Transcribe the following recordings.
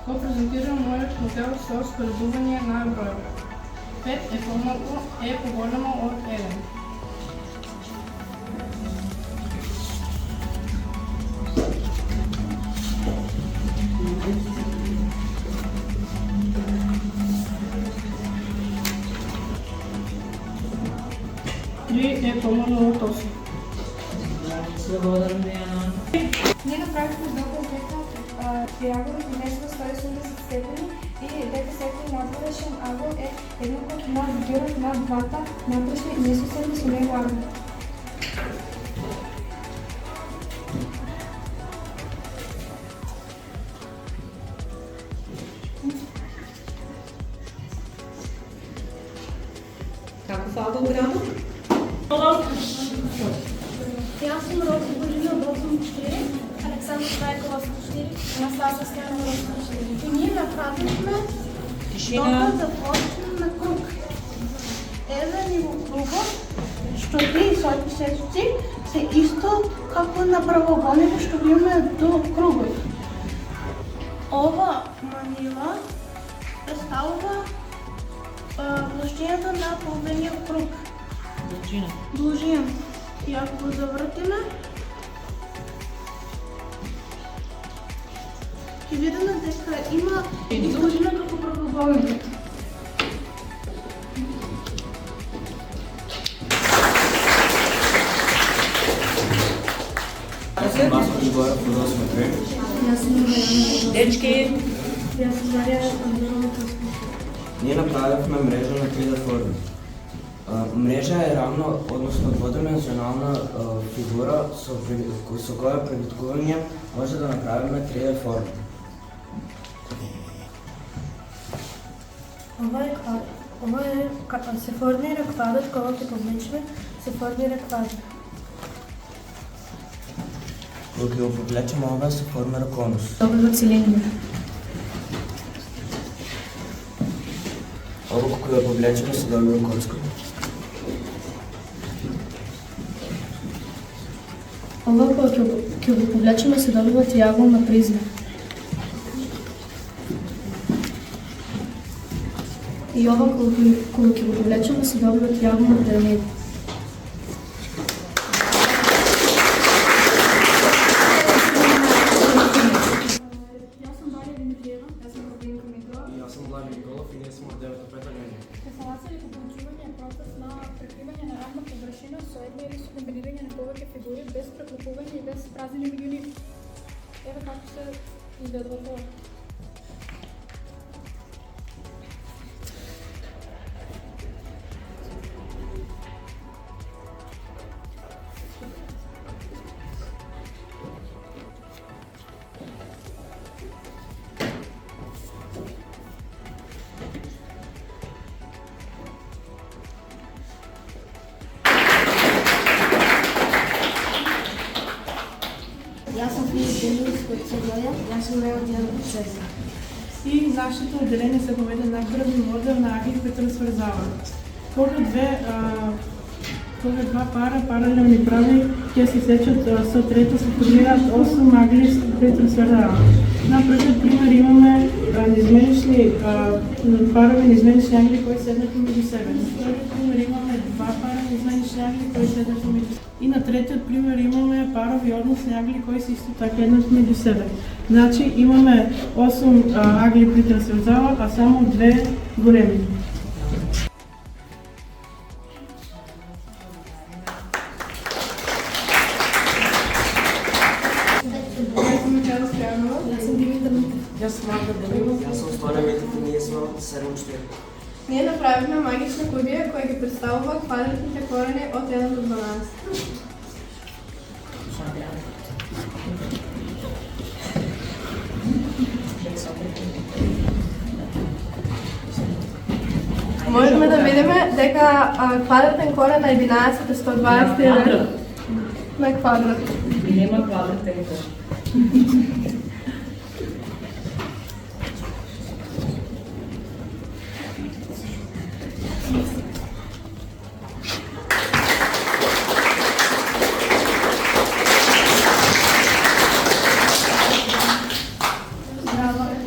Го презентирам мојот модел со споредување на бројови. 5 е поголемо од 1. Е помало од 8. Ние направихме доказ дека триаголот имесува 180 степени и дека секој надворешен агол е еднаков на зборот на двата натрешни несоседни со него агли. Каков агол градот? Јас сум Рози Божинов 84, Александр Трайкова 84, Анастасија Стојанова 84. И ние направивме Тишина. да почнем на круг. Еден и во кругот, што тие соопштеници се исто како на правоаголник што го имаме до кругот. Ова манила представува площината на половиниот круг. Должина. И ако го завртиме, ќе видиме дека има должина како правоаголник. Дечки, Јас сум Марија Андонова. Ние направивме мрежа на 3D форми. Мрежа е равна, односно дводимензионална фигура со која превиткување може да направиме 3D форма. Ова се формира квадрат, кога ќе повлечеме, се формира квадрат. Кога ќе го повлечеме ова, се формира конус. Добива цилиндер. Ова кога ја повлечеме, се добива коцка. Ова кога ќе го повлечеме, се добива триаголна призма. И ова кога ќе го повлечеме, се добива триаголна пирамида. Јас сум Дарија Димитриева. Јас сум Катеринка Митрова. И јас сум Владимир Николов и ние сме од 9-5 линија. Тесалација или пополучување е процес на прекривање на равна површина со една или со комбинирање на повеќе фигури без преклопување и без празнини меѓу нив. Еве како се изгледува тоа. Јас сум Филип Денис од Црвоја, јас сум Лео Дијан од Црвоја. И нашето одделение се поведе надградни модел на агли кои трансверзалат. Кога два пара паралелни прави ќе се сечат со трета се формираат 8 агли кои трансверзалат. На првиот пример имаме неизменични парови неизменични агли кои се еднакви меѓу себе. На вториот пример имаме два пара неизменични агли кои се еднакви меѓу себе. И на третиот пример имаме парови односни агли кои се исто така еднакви меѓу себе. Значи имаме 8 агли при трансверзала, а само 2 големи. јас сум Марко Денилов. Јас сум Стојан Митев и ние сме од 7-4. Ние направивме магична кубија која ги представува квадратните корени од 1 до 12. Можеме да видиме дека квадратен корен на 11 е 120 на квадрат. И нема квадратен корен.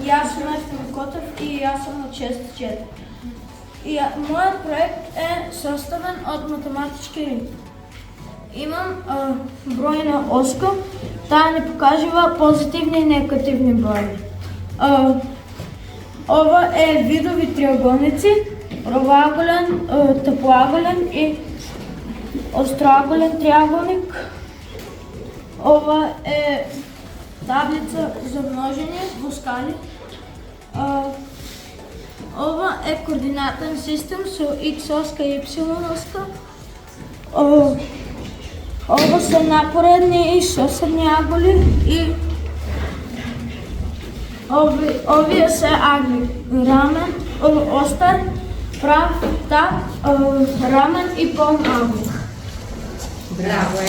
Јас сум и јас сум од 6-4. Мојот проект е составен од математички рим. Имам бројна оска, таа ни покажува позитивни и негативни броји. Ова е видови триаголници, правоаголен, тъпоаголен и остроаголен триаголник. Ова е таблица за множење во скали. Ова е координатен систем со x оска и y оска. Ова се напоредни и соседни аголи и овие се агли. Рамен, остар, прав, так, рамен и полн агол. Браво!